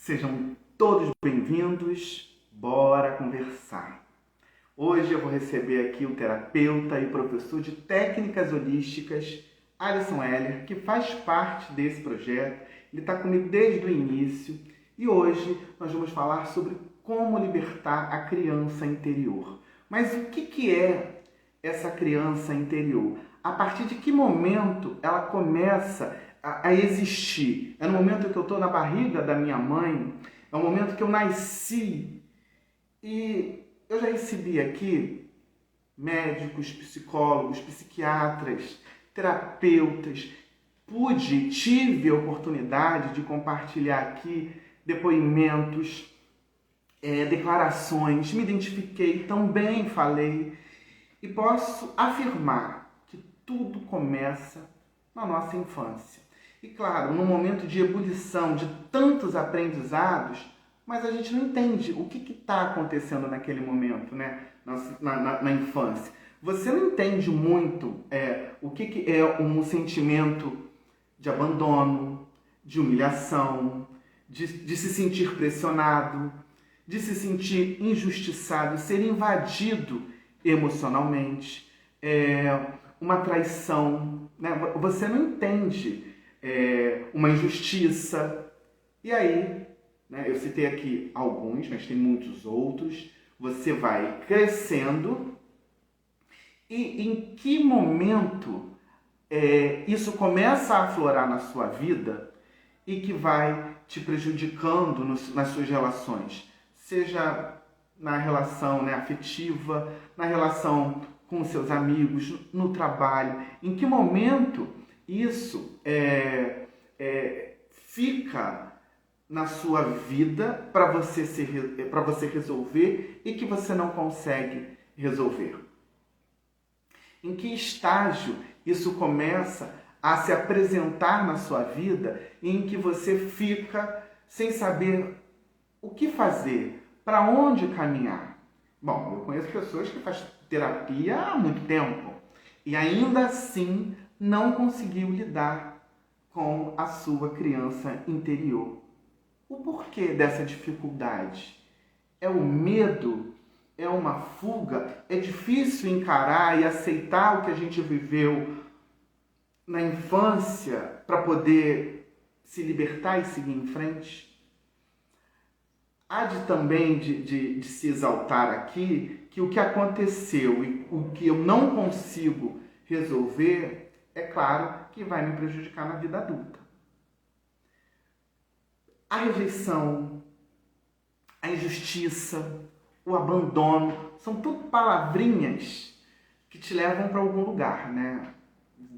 Sejam todos bem-vindos, bora conversar. Hoje eu vou receber aqui o terapeuta e professor de técnicas holísticas, Alisson Heller, que faz parte desse projeto. Ele está comigo desde o início e hoje nós vamos falar sobre como libertar a criança interior. Mas o que é essa criança interior? A partir de que momento ela começa a existir? É no momento que eu estou na barriga da minha mãe? É o momento que eu nasci? E eu já recebi aqui médicos, psicólogos, psiquiatras, terapeutas. Tive a oportunidade de compartilhar aqui depoimentos, declarações, me identifiquei, também falei e posso afirmar que tudo começa na nossa infância. E claro, num momento de ebulição, de tantos aprendizados, mas a gente não entende o que está acontecendo naquele momento, né? Na infância. Você não entende muito o que é um sentimento de abandono, de humilhação, de se sentir pressionado, de se sentir injustiçado, ser invadido emocionalmente, uma traição, né? Você não entende uma injustiça. E aí, né, eu citei aqui alguns, mas tem muitos outros. Você vai crescendo e em que momento isso começa a aflorar na sua vida e que vai te prejudicando nas suas relações, seja na relação, né, afetiva, na relação com os seus amigos, no trabalho. Em que momento isso fica na sua vida para você resolver e que você não consegue resolver? Em que estágio isso começa a se apresentar na sua vida e em que você fica sem saber o que fazer, para onde caminhar? Bom, eu conheço pessoas que fazem terapia há muito tempo e ainda assim não conseguiu lidar com a sua criança interior. O porquê dessa dificuldade? É o medo? É uma fuga? É difícil encarar e aceitar o que a gente viveu na infância para poder se libertar e seguir em frente? Há também de se exaltar aqui que o que aconteceu e o que eu não consigo resolver, é claro que vai me prejudicar na vida adulta. A rejeição, a injustiça, o abandono, são tudo palavrinhas que te levam para algum lugar, né?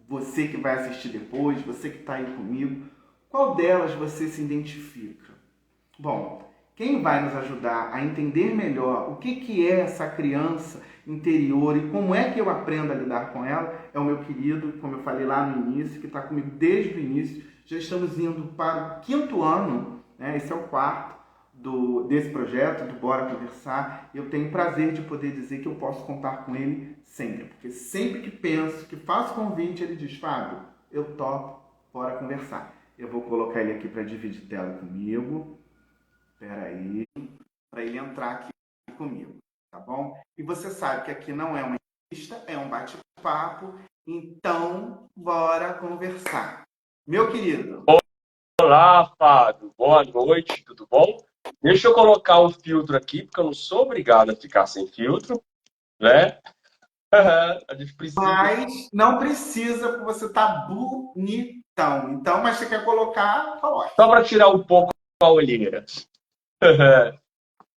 Você que vai assistir depois, você que está aí comigo, qual delas você se identifica? Bom, quem vai nos ajudar a entender melhor o que é essa criança interior e como é que eu aprendo a lidar com ela é o meu querido, como eu falei lá no início, que está comigo desde o início. Já estamos indo para o 5º ano, né? Esse é o 4º desse projeto, do Bora Conversar. Eu tenho prazer de poder dizer que eu posso contar com ele sempre, porque sempre que penso, que faço convite, ele diz: Fábio, eu topo, bora conversar. Eu vou colocar ele aqui para dividir tela comigo. Espera aí, para ele entrar aqui comigo, tá bom? E você sabe que aqui não é uma entrevista, é um bate-papo, então bora conversar. Meu querido. Olá, Fábio. Boa noite, tudo bom? Deixa eu colocar o filtro aqui, porque eu não sou obrigado a ficar sem filtro, né? A gente precisa. Mas não precisa, porque você tá bonitão. Então, mas você quer colocar, tá ótimo. Só para tirar um pouco a olheira.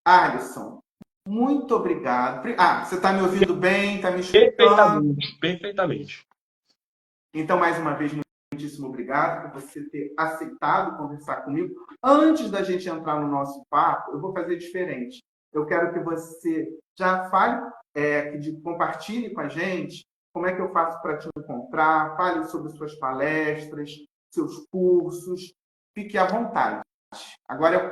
Alisson, muito obrigado. Você está me ouvindo bem? Está me escutando? Perfeitamente, perfeitamente. Então, mais uma vez, muitíssimo obrigado por você ter aceitado conversar comigo. Antes da gente entrar no nosso papo, eu vou fazer diferente. Eu quero que você já fale, compartilhe com a gente como é que eu faço para te encontrar, fale sobre suas palestras, seus cursos. Fique à vontade. Agora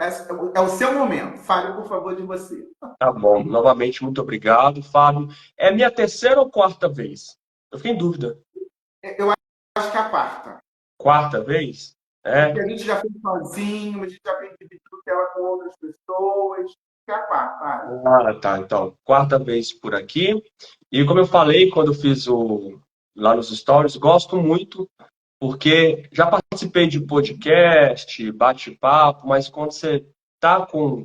é o seu momento. Fale, por favor, de você. Tá bom. Novamente, muito obrigado, Fábio. É a minha terceira ou quarta vez? Eu fiquei em dúvida. Eu acho que é a quarta. Quarta vez? Porque a gente já fez sozinho, a gente já fez dividido ela com outras pessoas. Que é a quarta, Ah, tá. Então, quarta vez por aqui. E como eu falei quando eu fiz lá nos stories, gosto muito, porque já participei de podcast, bate-papo, mas quando você está com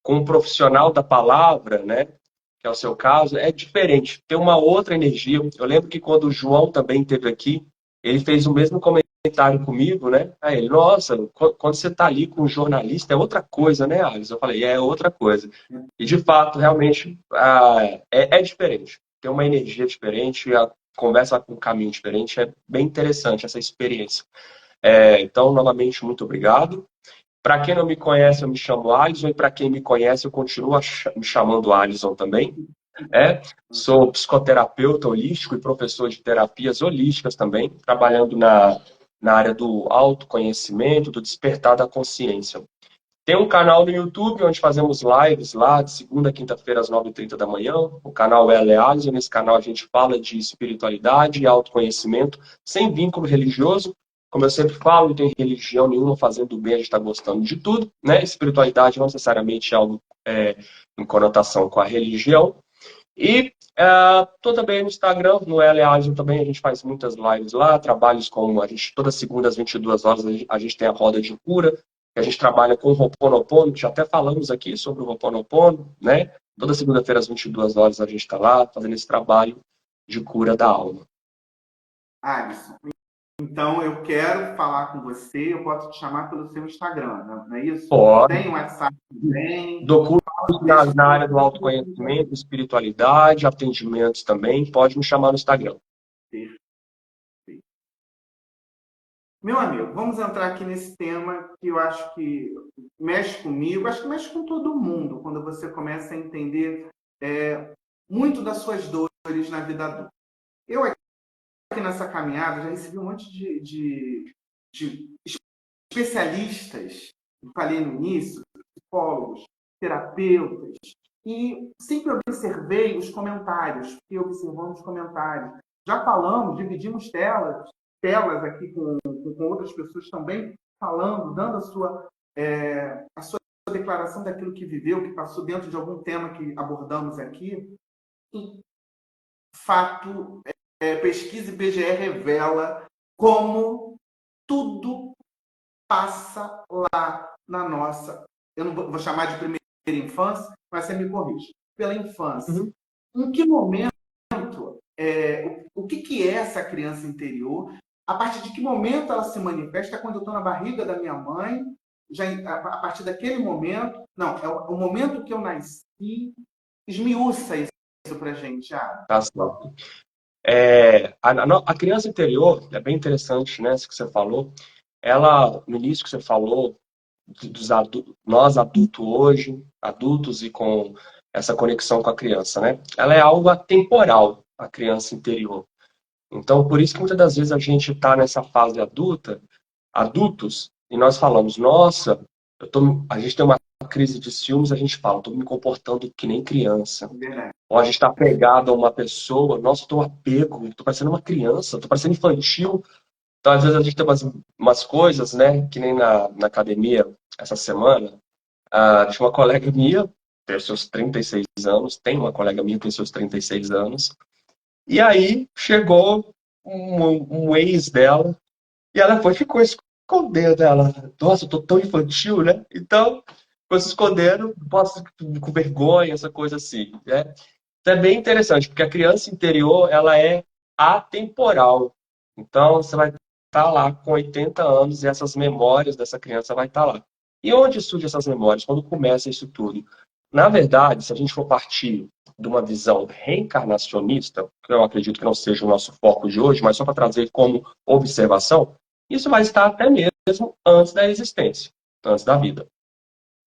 um profissional da palavra, né, que é o seu caso, é diferente, tem uma outra energia. Eu lembro que quando o João também esteve aqui, ele fez o mesmo comentário comigo, né? Aí ele, nossa, quando você está ali com um jornalista é outra coisa, né, Alisson? Eu falei, é outra coisa. E de fato, realmente, é diferente. Tem uma energia diferente, a conversa com um caminho diferente, é bem interessante essa experiência. Então, novamente, muito obrigado. Para quem não me conhece, eu me chamo Alisson, e para quem me conhece, eu continuo me chamando Alisson também. Sou psicoterapeuta holístico e professor de terapias holísticas também, trabalhando na área do autoconhecimento, do despertar da consciência. Tem um canal no YouTube onde fazemos lives lá de segunda a quinta-feira às 9h30 da manhã. O canal é Alisson. Nesse canal a gente fala de espiritualidade e autoconhecimento sem vínculo religioso. Como eu sempre falo, não tem religião nenhuma fazendo bem, a gente está gostando de tudo, né? Espiritualidade não necessariamente é algo em conotação com a religião. E estou também no Instagram, no Alisson também, a gente faz muitas lives lá, trabalhos com a gente, toda segunda às 22 horas a gente tem a roda de cura, que a gente trabalha com o Ho'oponopono, que já até falamos aqui sobre o Ho'oponopono, né? Toda segunda-feira às 22 horas a gente está lá fazendo esse trabalho de cura da alma. Alisson, então eu quero falar com você, eu posso te chamar pelo seu Instagram, não é isso? Pode. Tem o WhatsApp também. Dou curso na área do autoconhecimento, espiritualidade, atendimentos também. Pode me chamar no Instagram. Meu amigo, vamos entrar aqui nesse tema que eu acho que mexe comigo, acho que mexe com todo mundo, quando você começa a entender muito das suas dores na vida adulta. Eu aqui nessa caminhada já recebi um monte de especialistas, eu falei no início, psicólogos, terapeutas, e sempre observei os comentários, fiquei observando os comentários. Já falamos, dividimos telas aqui com outras pessoas também, falando, dando a sua declaração daquilo que viveu, que passou dentro de algum tema que abordamos aqui. E, fato, pesquisa IBGE revela como tudo passa lá na nossa, eu não vou chamar de primeira infância, mas você me corrige, pela infância. Uhum. Em que momento, o que é essa criança interior? A partir de que momento ela se manifesta? Quando eu estou na barriga da minha mãe, já a partir daquele momento, não, é o momento que eu nasci, esmiuça isso pra gente, já. Tá certo. A criança interior é bem interessante, né? Isso que você falou. Ela, no início que você falou, nós adultos hoje, adultos e com essa conexão com a criança, né? Ela é algo atemporal, a criança interior. Então, por isso que muitas das vezes a gente está nessa fase adulta, adultos, e nós falamos, nossa, a gente tem uma crise de ciúmes, a gente fala, estou me comportando que nem criança. Ou a gente está apegado a uma pessoa, nossa, estou apego, estou parecendo uma criança, estou parecendo infantil. Então, às vezes, a gente tem umas coisas, né, que nem na academia, essa semana, tinha uma colega minha, tem seus 36 anos, tem uma colega minha que tem seus 36 anos, e aí chegou um ex dela, e ela ficou escondendo ela. Nossa, eu tô tão infantil, né? Então, ficou se escondendo, posso com vergonha, essa coisa assim, né? Então, é bem interessante, porque a criança interior, ela é atemporal. Então, você vai estar lá com 80 anos e essas memórias dessa criança vai estar lá. E onde surgem essas memórias? Quando começa isso tudo? Na verdade, se a gente for partir de uma visão reencarnacionista, que eu acredito que não seja o nosso foco de hoje, mas só para trazer como observação, isso vai estar até mesmo antes da existência, antes da vida,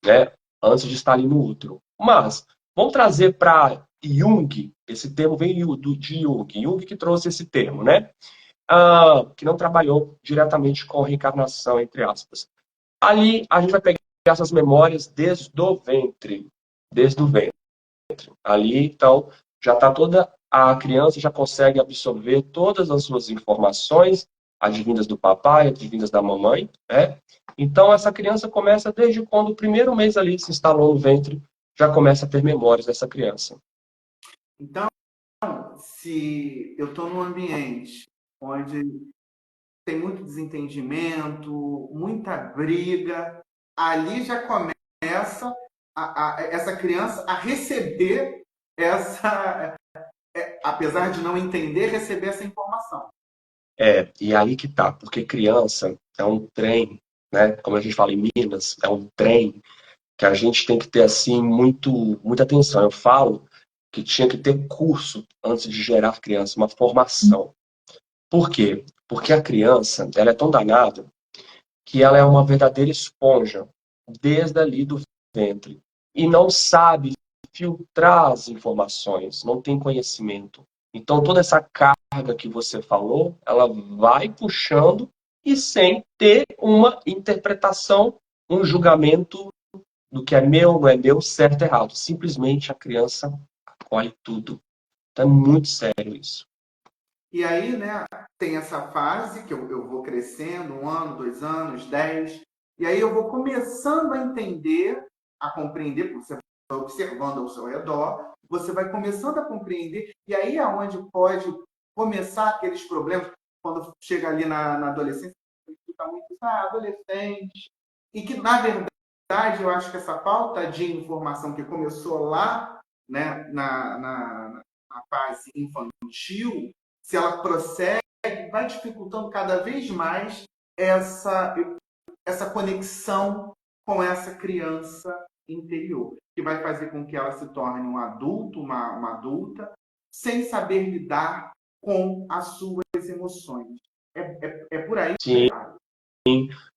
né? Antes de estar ali no útero. Mas, vamos trazer para Jung, esse termo vem de Jung que trouxe esse termo, né? Que não trabalhou diretamente com reencarnação, entre aspas. Ali, a gente vai pegar essas memórias desde o ventre. Ali, então, já está toda a criança já consegue absorver todas as suas informações advindas do papai, advindas da mamãe, né? Então, essa criança começa desde quando o primeiro mês ali se instalou no ventre, já começa a ter memórias dessa criança. Então, se eu estou num ambiente onde tem muito desentendimento, muita briga, ali já começa essa criança a receber essa, apesar de não entender, receber essa informação. E aí que tá, porque criança é um trem, né? Como a gente fala em Minas, é um trem que a gente tem que ter, assim, muita atenção. Eu falo que tinha que ter curso antes de gerar criança, uma formação. Por quê? Porque a criança, ela é tão danada que ela é uma verdadeira esponja desde ali do ventre e não sabe filtrar as informações, não tem conhecimento. Então toda essa carga que você falou, ela vai puxando e sem ter uma interpretação, um julgamento do que é meu, não é meu, certo e errado. Simplesmente a criança acolhe tudo. Então é muito sério isso. E aí, né, tem essa fase que eu vou crescendo, 1 ano, 2 anos, 10, e aí eu vou começando a entender, a compreender, porque você vai observando ao seu redor, você vai começando a compreender, e aí é onde pode começar aqueles problemas, quando chega ali na adolescência, fica muito, adolescente, e que, na verdade, eu acho que essa falta de informação que começou lá, né, na fase infantil, se ela prossegue, vai dificultando cada vez mais essa, essa conexão com essa criança interior, que vai fazer com que ela se torne um adulto, uma adulta, sem saber lidar com as suas emoções. É por aí, Sim, cara.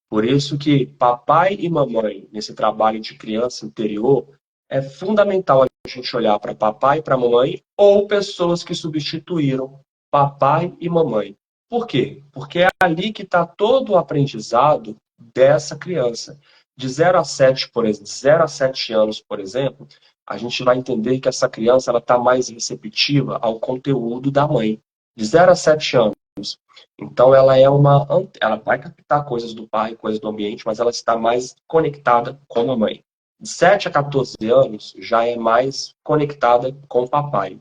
por isso que papai e mamãe, nesse trabalho de criança interior, é fundamental a gente olhar para papai e para mamãe ou pessoas que substituíram papai e mamãe. Por quê? Porque é ali que está todo o aprendizado dessa criança. De 0 a 7, por exemplo, de 0 a 7 anos, por exemplo, a gente vai entender que essa criança ela está mais receptiva ao conteúdo da mãe. De 0 a 7 anos. Então ela vai captar coisas do pai, coisas do ambiente, mas ela está mais conectada com a mãe. De 7 a 14 anos já é mais conectada com o papai.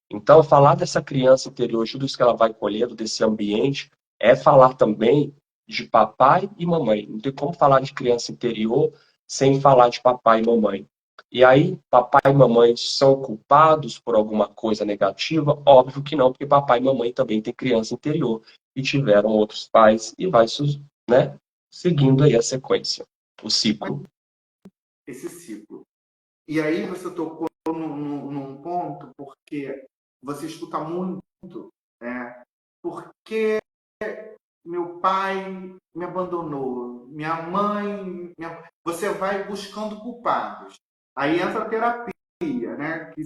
Então, falar dessa criança interior, tudo isso que ela vai colhendo desse ambiente, é falar também de papai e mamãe. Não tem como falar de criança interior sem falar de papai e mamãe. E aí, papai e mamãe são culpados por alguma coisa negativa? Óbvio que não, porque papai e mamãe também têm criança interior e tiveram outros pais e vai, né, seguindo aí a sequência, o ciclo. Esse ciclo. E aí você tocou num ponto, porque você escuta muito, né? Porque meu pai me abandonou, minha mãe. Você vai buscando culpados. Aí entra a terapia, né? Que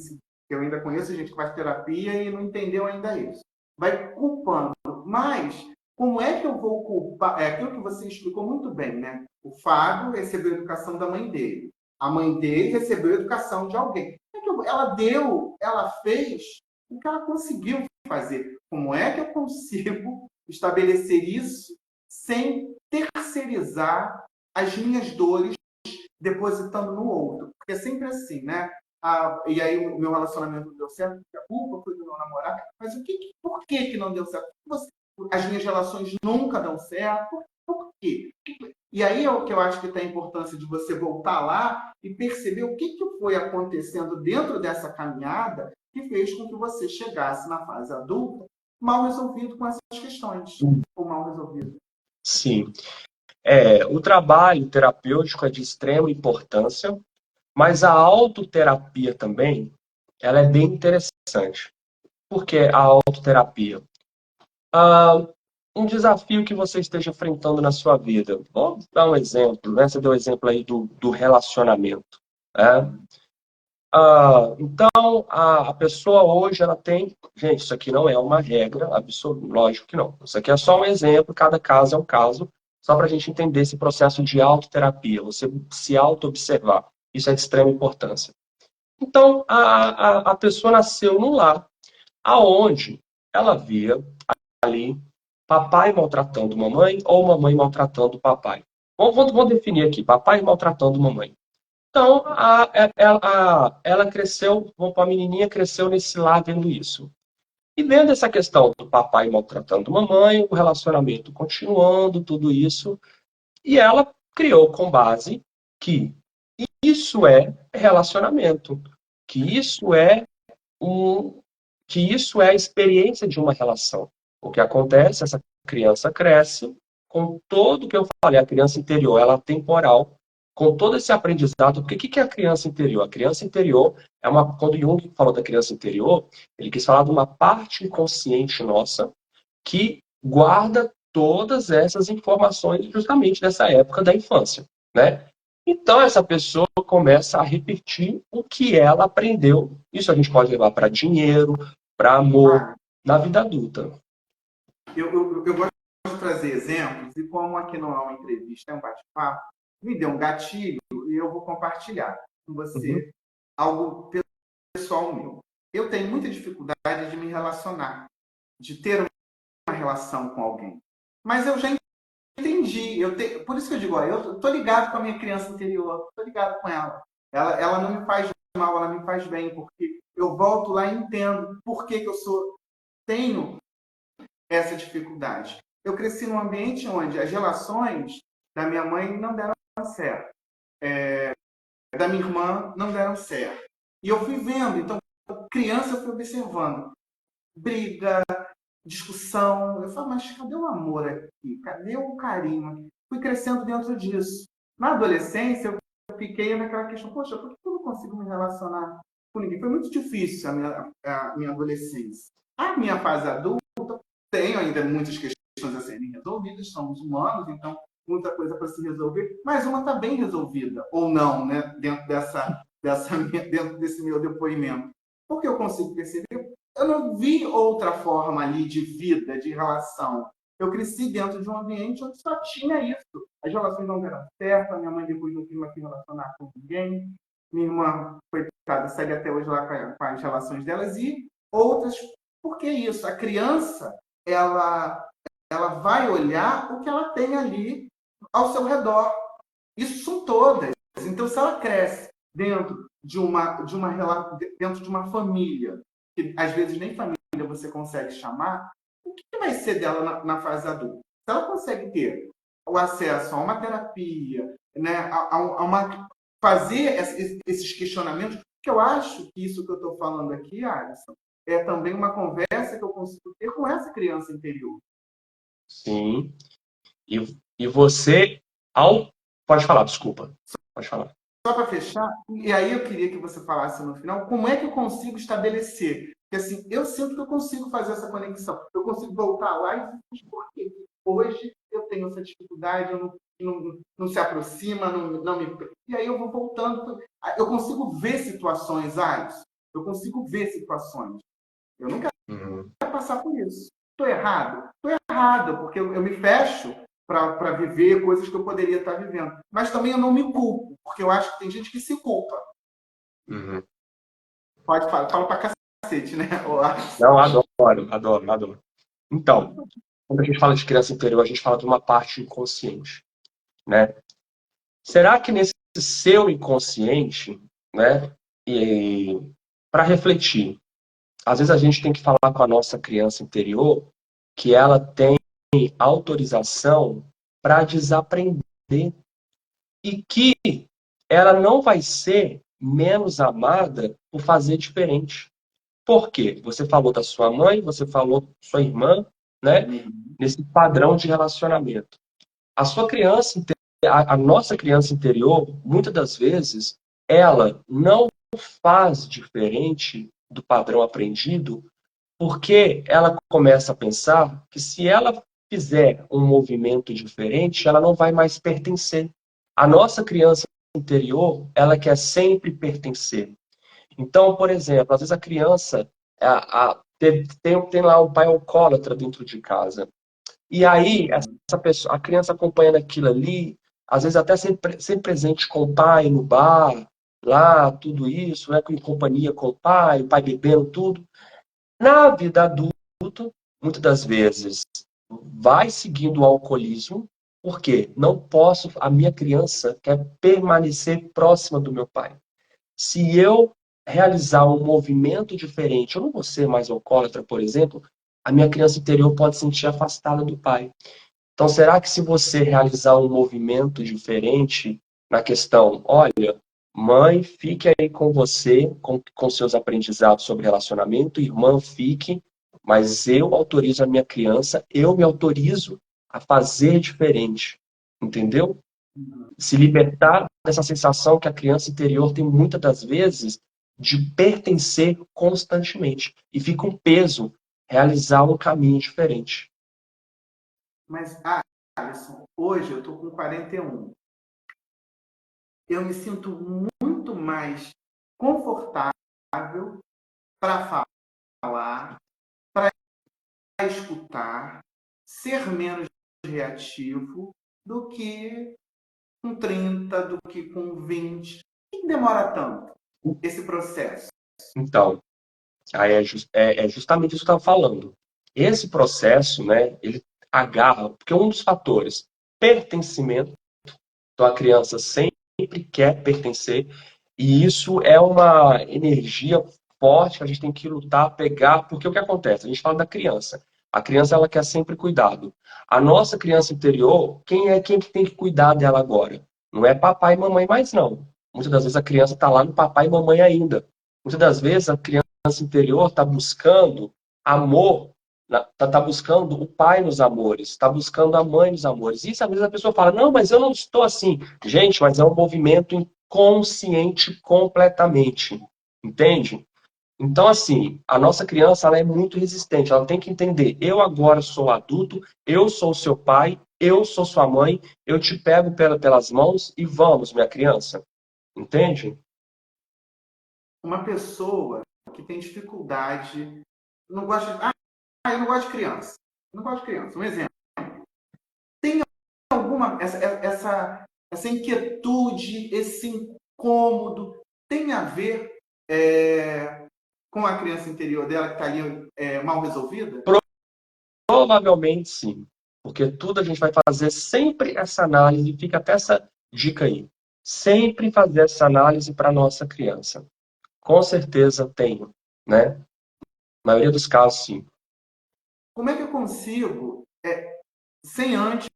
eu ainda conheço gente que faz terapia e não entendeu ainda isso. Vai culpando. Mas, como é que eu vou culpar? É aquilo que você explicou muito bem, né? O Fábio recebeu a educação da mãe dele. A mãe dele recebeu a educação de alguém. Ela fez o que ela conseguiu fazer. Como é que eu consigo estabelecer isso sem terceirizar as minhas dores depositando no outro? Porque é sempre assim, né? E aí o meu relacionamento não deu certo, porque a culpa foi do meu namorado. Mas por que não deu certo? As minhas relações nunca dão certo. Por quê? E aí é o que eu acho que tem a importância de você voltar lá e perceber o que foi acontecendo dentro dessa caminhada que fez com que você chegasse na fase adulta mal resolvido com essas questões, ou mal resolvido. Sim. O trabalho terapêutico é de extrema importância, mas a autoterapia também, ela é bem interessante. Por que a autoterapia? Um desafio que você esteja enfrentando na sua vida. Vou dar um exemplo, né? Você deu o exemplo aí do relacionamento, né? Então, a pessoa hoje, ela tem... Gente, isso aqui não é uma regra absoluta, lógico que não. Isso aqui é só um exemplo, cada caso é um caso, só para a gente entender esse processo de autoterapia, você se auto-observar. Isso é de extrema importância. Então, a pessoa nasceu num lar aonde ela via ali papai maltratando mamãe ou mamãe maltratando papai. Vamos definir aqui, papai maltratando mamãe. Então, ela cresceu, a menininha cresceu nesse lar vendo isso. E vendo essa questão do papai maltratando mamãe, o relacionamento continuando, tudo isso, e ela criou com base que isso é relacionamento, que isso é um, que isso é a experiência de uma relação. O que acontece, essa criança cresce com todo o que eu falei, a criança interior, ela é temporal, com todo esse aprendizado. Porque o que é a criança interior? A criança interior é uma. Quando Jung falou da criança interior, ele quis falar de uma parte inconsciente nossa que guarda todas essas informações justamente dessa época da infância, né? Então, essa pessoa começa a repetir o que ela aprendeu. Isso a gente pode levar para dinheiro, para amor, Ah, na vida adulta. eu gosto de trazer exemplos, e como aqui não é uma entrevista, é um bate-papo, me deu um gatilho e eu vou compartilhar com Uhum. você algo pessoal meu. Eu tenho muita dificuldade de me relacionar, de ter uma relação com alguém. Mas eu já entendi. Por isso que eu digo, ó, eu tô ligado com a minha criança interior, tô ligado com ela. Ela não me faz mal, ela me faz bem, porque eu volto lá e entendo por que, que tenho essa dificuldade. Eu cresci num ambiente onde as relações da minha mãe não deram certo, da minha irmã não deram certo. E eu fui vendo, então, criança eu fui observando. Briga, discussão. Eu falo, mas cadê o amor aqui? Cadê o carinho? Fui crescendo dentro disso. Na adolescência, eu fiquei naquela questão, poxa, por que eu não consigo me relacionar com ninguém? Foi muito difícil a minha adolescência. A minha fase adulta, tenho ainda muitas questões a serem resolvidas, somos humanos, então muita coisa para se resolver, mas uma está bem resolvida, ou não, né? Dentro desse meu depoimento. Porque eu consigo perceber, eu não vi outra forma ali de vida, de relação. Eu cresci dentro de um ambiente onde só tinha isso. As relações não deram certo, a minha mãe depois não quis mais se relacionar com ninguém, minha irmã, coitada, segue até hoje lá com as relações delas, e outras. Por que isso? A criança, ela, ela vai olhar o que ela tem ali ao seu redor. Isso são todas. Então, se ela cresce dentro de uma família, que às vezes nem família você consegue chamar, o que vai ser dela na fase adulta? Se ela consegue ter o acesso a uma terapia, né, fazer esses questionamentos, que eu acho que isso que eu estou falando aqui, Alisson, é também uma conversa que eu consigo ter com essa criança interior. Sim. E, e você, ao. Pode falar, desculpa. Pode falar. Só para fechar, e aí eu queria que você falasse no final, como é que eu consigo estabelecer? Porque assim, eu sinto que eu consigo fazer essa conexão. Eu consigo voltar lá e dizer, por quê? Hoje eu tenho essa dificuldade, eu não se aproxima, não me. E aí eu vou voltando. Eu consigo ver situações, Alisson. Eu consigo ver situações. Eu não quero Uhum. passar por isso. Estou errado? Estou errado, porque eu me fecho para viver coisas que eu poderia estar vivendo. Mas também eu não me culpo, porque eu acho que tem gente que se culpa. Uhum. Pode falar, fala pra cacete, né? Não, adoro, adoro, adoro. Então, quando a gente fala de criança interior, a gente fala de uma parte inconsciente, né? Será que nesse seu inconsciente, né, e para refletir, às vezes a gente tem que falar com a nossa criança interior que ela tem autorização para desaprender e que ela não vai ser menos amada por fazer diferente. Por quê? Você falou da sua mãe, você falou da sua irmã, né? Uhum. Nesse padrão de relacionamento. A sua criança, a nossa criança interior, muitas das vezes, ela não faz diferente do padrão aprendido, porque ela começa a pensar que se ela fizer um movimento diferente, ela não vai mais pertencer. A nossa criança interior, ela quer sempre pertencer. Então, por exemplo, às vezes a criança tem lá um pai alcoólatra dentro de casa. E aí, essa pessoa, a criança acompanhando aquilo ali, às vezes até sempre presente com o pai no bar, lá, tudo isso, né, em companhia com o pai bebendo tudo. Na vida adulta, muitas das vezes, vai seguindo o alcoolismo, porque não posso, a minha criança quer permanecer próxima do meu pai. Se eu realizar um movimento diferente, eu não vou ser mais alcoólatra, por exemplo, a minha criança interior pode se sentir afastada do pai. Então, será que se você realizar um movimento diferente na questão, olha, mãe, fique aí com você, com seus aprendizados sobre relacionamento, irmã, fique, mas eu autorizo a minha criança, eu me autorizo a fazer diferente, entendeu? Se libertar dessa sensação que a criança interior tem muitas das vezes de pertencer constantemente. E fica um peso realizar um caminho diferente. Mas, Alisson, hoje eu estou com 41. Eu me sinto muito mais confortável para falar, para escutar, ser menos reativo do que com 30, do que com 20. Por que demora tanto esse processo? Então, aí é justamente isso que eu estava falando. Esse processo, né, ele agarra, porque um dos fatores, pertencimento, então a criança sempre quer pertencer, e isso é uma energia forte que a gente tem que lutar, pegar, porque o que acontece? A gente fala da criança. A criança, ela quer sempre cuidado. A nossa criança interior, quem que tem que cuidar dela agora? Não é papai e mamãe mais, não. Muitas das vezes a criança está lá no papai e mamãe ainda. Muitas das vezes a criança interior está buscando amor, está buscando o pai nos amores, está buscando a mãe nos amores. E isso às vezes a pessoa fala, não, mas eu não estou assim. Gente, mas é um movimento inconsciente completamente. Entende? Então, assim, a nossa criança ela é muito resistente. Ela tem que entender: eu agora sou adulto, eu sou seu pai, eu sou sua mãe, eu te pego pelas mãos e vamos, minha criança. Entende? Uma pessoa que tem dificuldade, não gosta de, eu não gosto de criança. Não gosto de criança. Um exemplo. Tem alguma essa inquietude, esse incômodo tem a ver com a criança interior dela que está ali mal resolvida? Provavelmente sim. Porque tudo a gente vai fazer sempre essa análise, fica até essa dica aí. Sempre fazer essa análise para nossa criança. Com certeza tenho, né? Na maioria dos casos, sim. Como é que eu consigo, sem antes,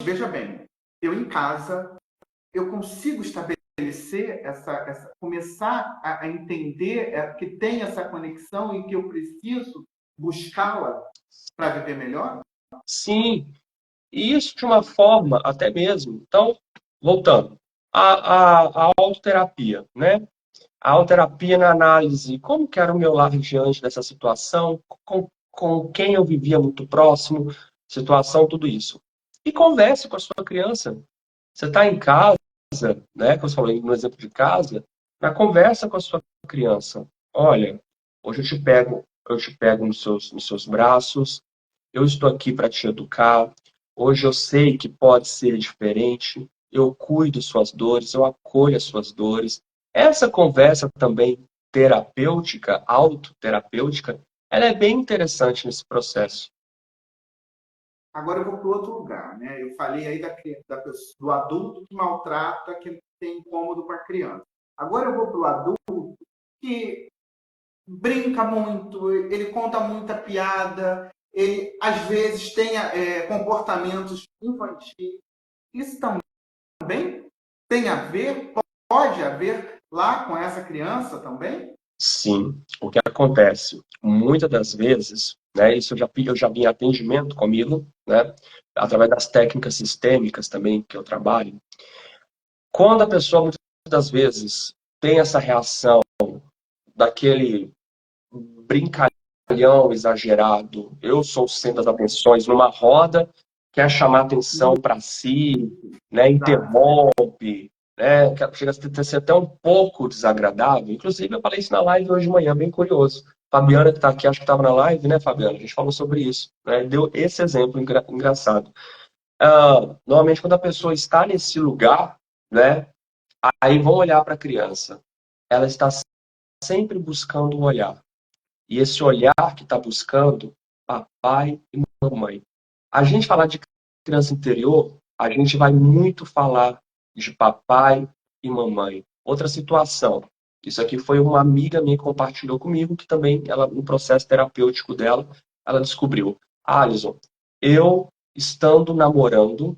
veja bem, eu em casa, eu consigo estabelecer começar a entender que tem essa conexão e que eu preciso buscá-la para viver melhor? Sim, e isso de uma forma até mesmo. Então, voltando, a autoterapia, né? A autoterapia na análise, como que era o meu lar diante dessa situação, com quem eu vivia muito próximo, situação, tudo isso. E converse com a sua criança. Você está em casa, né? Como você falou no exemplo de casa, na conversa com a sua criança. Olha, hoje eu te pego nos seus braços, eu estou aqui para te educar. Hoje eu sei que pode ser diferente. Eu cuido suas dores, eu acolho as suas dores. Essa conversa também terapêutica, autoterapêutica, ela é bem interessante nesse processo. Agora eu vou para outro lugar, né? Eu falei aí do adulto que maltrata, que tem incômodo com a criança. Agora eu vou para o adulto que brinca muito, ele conta muita piada, ele às vezes tem comportamentos infantis. Isso também tem a ver, pode haver lá com essa criança também? Sim, o que acontece? Muitas das vezes, né, isso eu já vi em atendimento comigo, né, através das técnicas sistêmicas também que eu trabalho. Quando a pessoa, muitas das vezes, tem essa reação daquele brincalhão exagerado, eu sou o centro das atenções, numa roda, quer chamar atenção para si, né, interrompe, né, chega a ser até um pouco desagradável. Inclusive, eu falei isso na live hoje de manhã, bem curioso. Fabiana, que está aqui, acho que estava na live, né, Fabiana? A gente falou sobre isso, né? Deu esse exemplo engraçado. Normalmente, quando a pessoa está nesse lugar, né, aí vão olhar para a criança. Ela está sempre buscando um olhar. E esse olhar que está buscando papai e mamãe. A gente falar de criança interior, a gente vai muito falar de papai e mamãe. Outra situação, isso aqui foi uma amiga minha que compartilhou comigo, que também, ela, no processo terapêutico dela, ela descobriu, Alisson, eu estando namorando,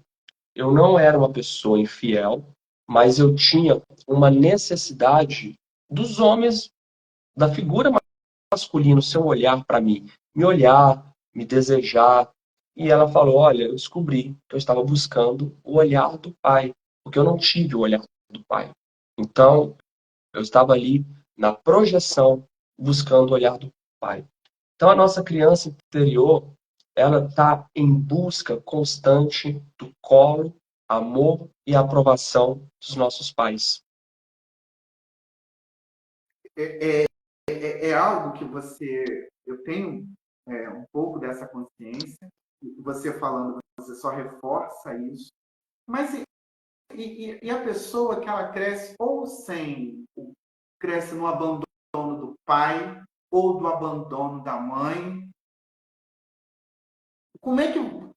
eu não era uma pessoa infiel, mas eu tinha uma necessidade dos homens, da figura masculina, o seu olhar para mim, me olhar, me desejar. E ela falou: Olha, eu descobri que eu estava buscando o olhar do pai, porque eu não tive o olhar do pai. Então, eu estava ali na projeção, buscando o olhar do pai. Então, a nossa criança interior, ela está em busca constante do colo, amor e aprovação dos nossos pais. É, é algo que eu tenho um pouco dessa consciência, você falando, você só reforça isso, mas e a pessoa que ela cresce ou cresce no abandono do pai ou do abandono da mãe, como é que eu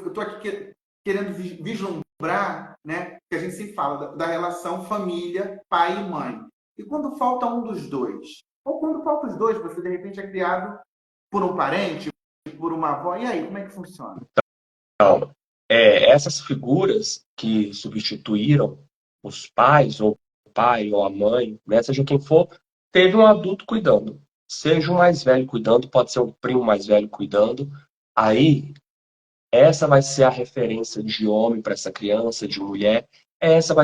estou aqui querendo vislumbrar, né, que a gente se fala da relação família, pai e mãe. E quando falta um dos dois, ou quando falta os dois, você de repente é criado por um parente, por uma avó, e aí, como é que funciona? Então, essas figuras que substituíram os pais, ou o pai, ou a mãe, né, seja quem for, teve um adulto cuidando. Seja o mais velho cuidando, pode ser um primo mais velho cuidando. Aí, essa vai ser a referência de homem para essa criança, de mulher. Essa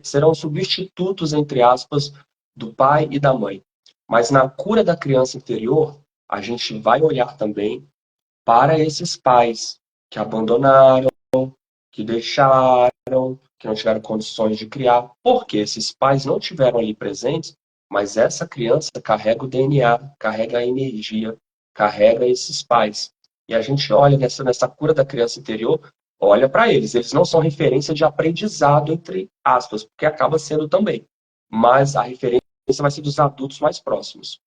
serão substitutos, entre aspas, do pai e da mãe. Mas na cura da criança interior, a gente vai olhar também para esses pais que abandonaram, que deixaram, que não tiveram condições de criar, porque esses pais não tiveram ali presentes, mas essa criança carrega o DNA, carrega a energia, carrega esses pais. E a gente olha nessa cura da criança interior, olha para eles. Eles não são referência de aprendizado, entre aspas, porque acaba sendo também. Mas a referência vai ser dos adultos mais próximos.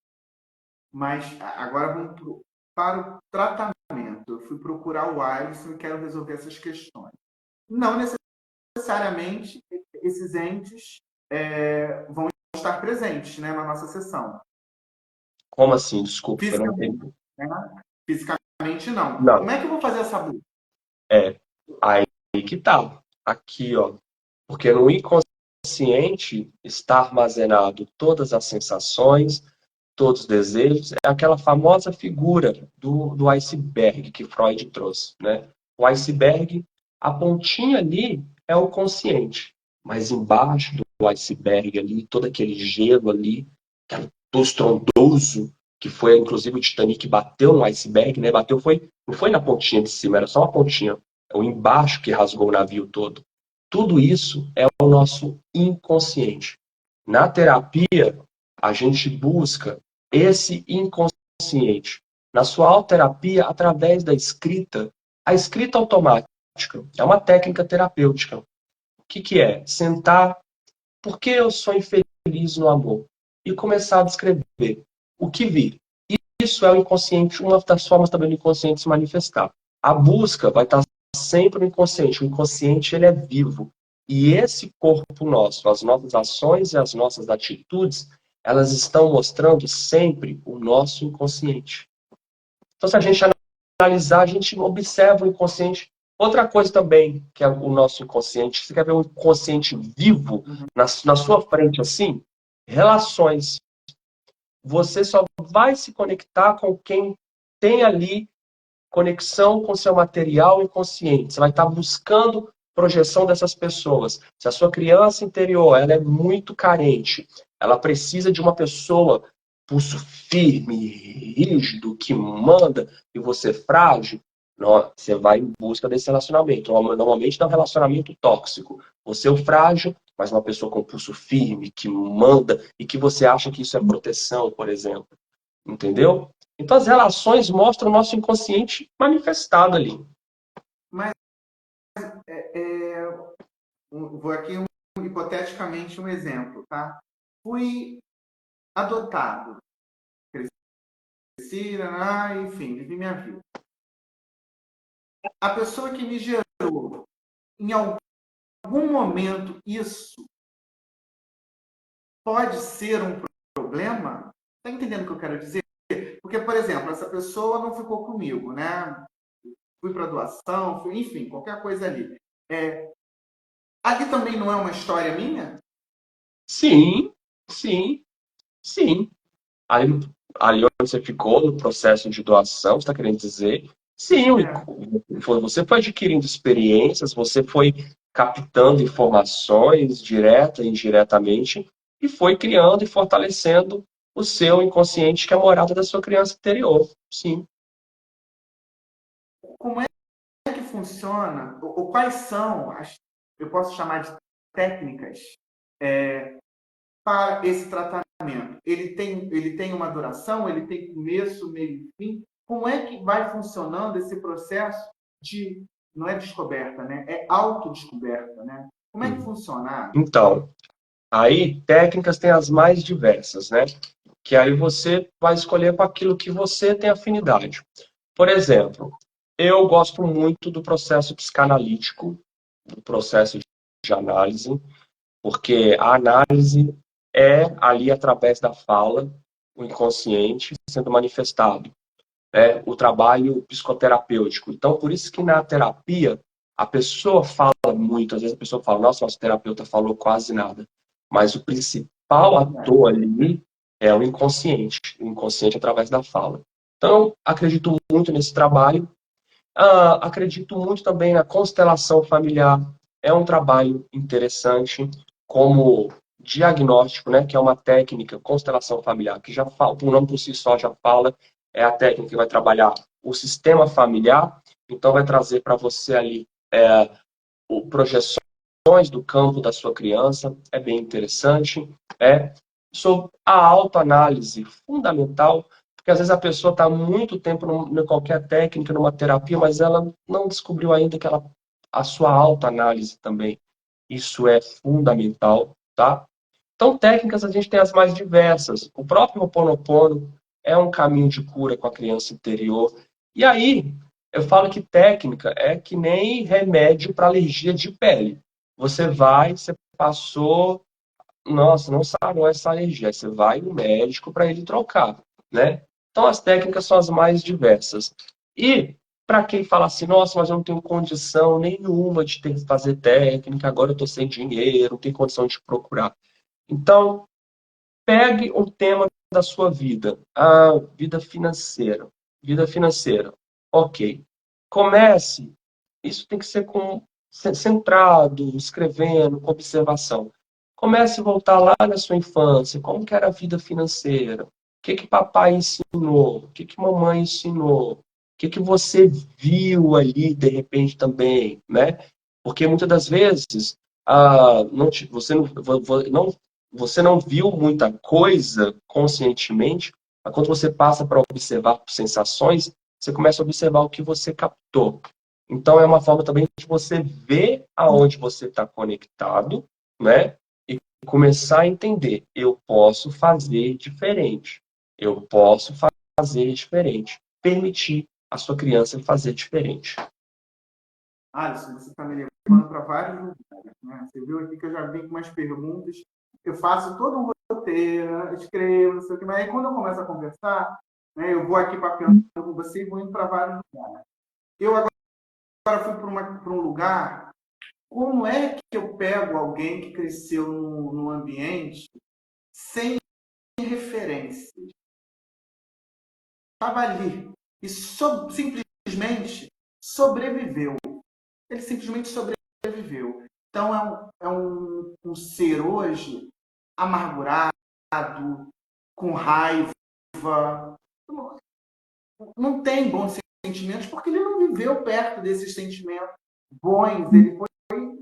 Mas agora vamos para o tratamento. Eu fui procurar o Alisson e quero resolver essas questões. Não necessariamente esses entes vão estar presentes, né, na nossa sessão. Como assim? Desculpa, eu não Fisicamente, entendi. né? Fisicamente não. Não, Como é que eu vou fazer essa busca? é. Aí que tá. Aqui, ó. Porque no inconsciente está armazenado todas as sensações, todos os desejos. É aquela famosa figura do iceberg que Freud trouxe, né? O iceberg, a pontinha ali é o consciente, mas embaixo do iceberg ali, todo aquele gelo ali, aquele estrondoso, que foi inclusive o Titanic que bateu no iceberg, né? Bateu não foi na pontinha de cima, era só uma pontinha. É o embaixo que rasgou o navio todo. Tudo isso é o nosso inconsciente. Na terapia, a gente busca esse inconsciente. Na sua autoterapia, através da escrita, a escrita automática é uma técnica terapêutica. O que é? Sentar, por que eu sou infeliz no amor? E começar a descrever o que vi. Isso é o inconsciente, uma das formas também do inconsciente se manifestar. A busca vai estar sempre no inconsciente. O inconsciente, ele é vivo. E esse corpo nosso, as nossas ações e as nossas atitudes, elas estão mostrando sempre o nosso inconsciente. Então, se a gente analisar, a gente observa o inconsciente. Outra coisa também, que é o nosso inconsciente, você quer ver um inconsciente vivo Uhum. na sua frente assim? Relações. Você só vai se conectar com quem tem ali conexão com seu material inconsciente. Você vai estar buscando projeção dessas pessoas. Se a sua criança interior ela é muito carente, ela precisa de uma pessoa pulso firme, rígido, que manda, e você frágil, você vai em busca desse relacionamento. Normalmente é um relacionamento tóxico. Você é o frágil, mas uma pessoa com pulso firme, que manda, e que você acha que isso é proteção, por exemplo. Entendeu? Então as relações mostram o nosso inconsciente manifestado ali. Mas vou aqui hipoteticamente um exemplo, tá? Fui adotado, cresci, enfim, vivi minha vida. a pessoa que me gerou, em algum momento, isso pode ser um problema? Está entendendo o que eu quero dizer? Porque, por exemplo, essa pessoa não ficou comigo, né? Fui para doação, fui, enfim, qualquer coisa ali. Ali também não é uma história minha? Sim, sim, sim. Ali, ali onde você ficou, no processo de doação, você está querendo dizer? Sim, É. você foi adquirindo experiências, você foi captando informações direta e indiretamente, e foi criando e fortalecendo o seu inconsciente, que é a morada da sua criança interior. Sim. Como é que funciona? Ou quais são as, eu posso chamar de técnicas para esse tratamento? Ele tem uma duração, ele tem começo, meio e fim. Como é que vai funcionando esse processo de, não é descoberta, né? É autodescoberta, né? Como é que funciona? Então, aí técnicas tem as mais diversas, né? Que aí você vai escolher com aquilo que você tem afinidade. Por exemplo, eu gosto muito do processo psicanalítico, do processo de análise, porque a análise é ali através da fala, o inconsciente sendo manifestado, né? O trabalho psicoterapêutico. Então, por isso que na terapia a pessoa fala muito, às vezes a pessoa fala, nossa, nosso terapeuta falou quase nada. Mas o principal ator ali é o inconsciente através da fala. Então, acredito muito nesse trabalho. Acredito muito também na constelação familiar. É um trabalho interessante como diagnóstico, né, que é uma técnica, constelação familiar, que já fala, o nome por si só já fala, é a técnica que vai trabalhar o sistema familiar, então vai trazer para você ali projeções do campo da sua criança, é bem interessante. Sobre a autoanálise, fundamental, porque às vezes a pessoa está muito tempo em qualquer técnica, numa terapia, mas ela não descobriu ainda que a sua autoanálise também. Isso é fundamental, tá? Então, técnicas a gente tem as mais diversas. O próprio Ho'oponopono é um caminho de cura com a criança interior. E aí, eu falo que técnica é que nem remédio para alergia de pele. Você vai, você passou, nossa, não sarou essa alergia. Aí você vai no médico para ele trocar, né? Então, as técnicas são as mais diversas. E para quem fala assim, nossa, mas eu não tenho condição nenhuma de ter que fazer técnica, agora eu estou sem dinheiro, não tenho condição de procurar. Então, pegue um tema da sua vida, a vida financeira. Vida financeira. Ok. Comece. Isso tem que ser centrado, escrevendo, com observação. Comece a voltar lá na sua infância. Como que era a vida financeira? O que que papai ensinou? O que que mamãe ensinou? O que que você viu ali, de repente, também, né? Porque muitas das vezes você não viu muita coisa conscientemente, mas quando você passa para observar sensações, você começa a observar o que você captou. Então, é uma forma também de você ver aonde você está conectado, né? E começar a entender, eu posso fazer diferente. Eu posso fazer diferente. Permitir a sua criança fazer diferente. Alisson, você está me levando para vários lugares, né? Você viu aqui que eu já vim com umas perguntas, eu faço todo um roteiro, escrevo, não sei o que, mas aí quando eu começo a conversar, né, eu vou aqui papeando com você e vou indo para vários lugares. Eu agora fui para um lugar, como é que eu pego alguém que cresceu num ambiente sem referência? Estava ali e simplesmente sobreviveu. Ele simplesmente sobreviveu. Então é um ser hoje amargurado, com raiva, não tem bons sentimentos porque ele não viveu perto desses sentimentos bons, ele foi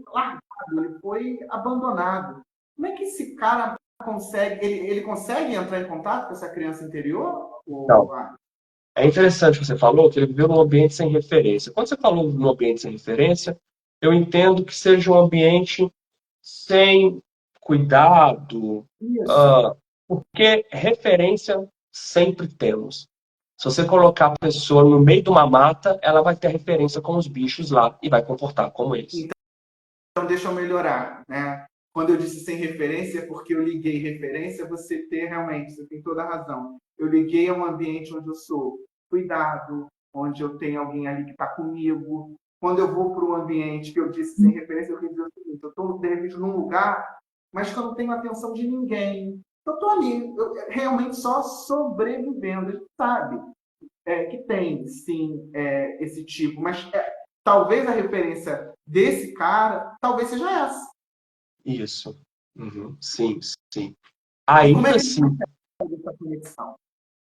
largado, ele foi abandonado. Como é que esse cara consegue, ele consegue entrar em contato com essa criança interior? Então, é interessante que você falou que ele viveu num ambiente sem referência. Quando você falou num ambiente sem referência, eu entendo que seja um ambiente sem cuidado, Isso. ah, porque referência sempre temos. Se você colocar a pessoa no meio de uma mata, ela vai ter referência com os bichos lá e vai comportar como eles. Então, deixa eu melhorar, né? Quando eu disse sem referência, é porque eu liguei referência, você ter realmente, você tem toda a razão. Eu liguei a um ambiente onde eu sou cuidado, onde eu tenho alguém ali que está comigo. Quando eu vou para um ambiente que eu disse sem referência, eu quis dizer o seguinte: eu estou, de repente, num lugar, mas que eu não tenho atenção de ninguém. Eu estou ali, realmente só sobrevivendo. A gente sabe que tem, sim, esse tipo, mas talvez a referência desse cara, talvez seja essa. Isso. Uhum. Sim, sim. E como é Ainda que a gente assim, faz essa conexão?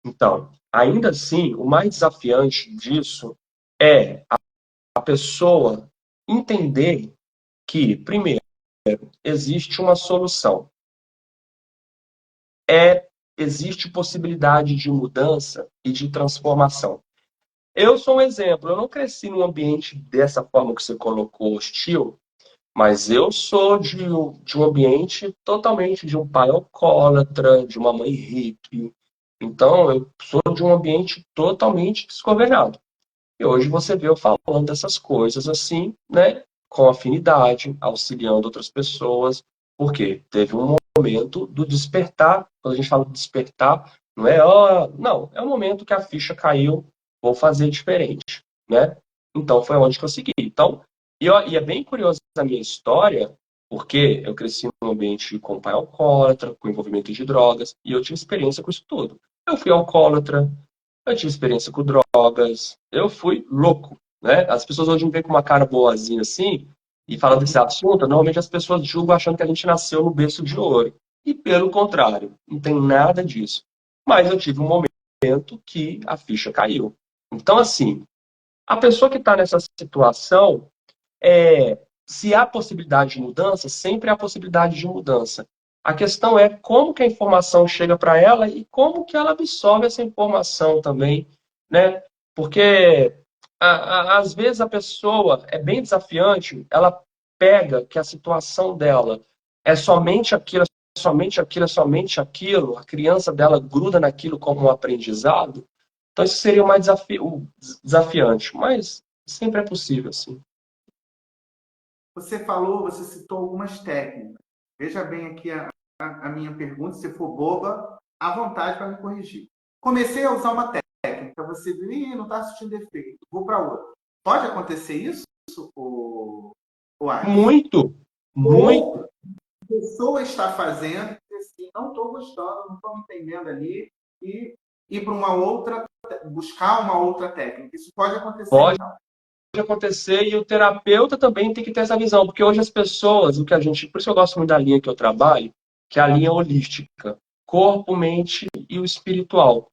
então, ainda assim, o mais desafiante disso é a pessoa entender que, primeiro, existe uma solução. Existe possibilidade de mudança e de transformação. Eu sou um exemplo, eu não cresci num ambiente dessa forma que você colocou, hostil, mas eu sou de um ambiente totalmente de um pai alcoólatra, de uma mãe hippie. Então, eu sou de um ambiente totalmente desgovernado. E hoje você vê eu falando dessas coisas assim, né, com afinidade, auxiliando outras pessoas, porque teve um momento do despertar. Quando a gente fala de despertar, não é, ó, não, é o momento que a ficha caiu, vou fazer diferente, né? Então foi onde que eu segui. Então, e é bem curiosa a minha história, porque eu cresci num ambiente com pai alcoólatra, com envolvimento de drogas, e eu tive experiência com isso tudo. Eu fui alcoólatra, eu tive experiência com drogas, eu fui louco, né? As pessoas hoje me veem com uma cara boazinha assim e falam desse assunto, normalmente as pessoas julgam achando que a gente nasceu no berço de ouro. E pelo contrário, não tem nada disso. Mas eu tive um momento que a ficha caiu. Então, assim, a pessoa que está nessa situação, se há possibilidade de mudança, sempre há possibilidade de mudança. A questão é como que a informação chega para ela e como que ela absorve essa informação também, né? Porque às vezes a pessoa é bem desafiante, ela pega que a situação dela é somente aquilo, é somente aquilo, é somente aquilo, a criança dela gruda naquilo como um aprendizado. Então isso seria o mais desafiante, mas sempre é possível, sim. Você falou, você citou algumas técnicas. Veja bem aqui a minha pergunta, se for boba, à vontade para me corrigir. Comecei a usar uma técnica, você viu, ih, não está assistindo efeito, vou para outra. Pode acontecer isso, o Alisson? Muito, Ou muito. a pessoa está fazendo, assim, não estou gostando, não estou entendendo ali, e ir para uma outra, buscar uma outra técnica. Isso pode acontecer, Pode então. acontecer e o terapeuta também tem que ter essa visão, porque hoje as pessoas, o que a gente, por isso eu gosto muito da linha que eu trabalho, que é a linha holística, corpo, mente e o espiritual.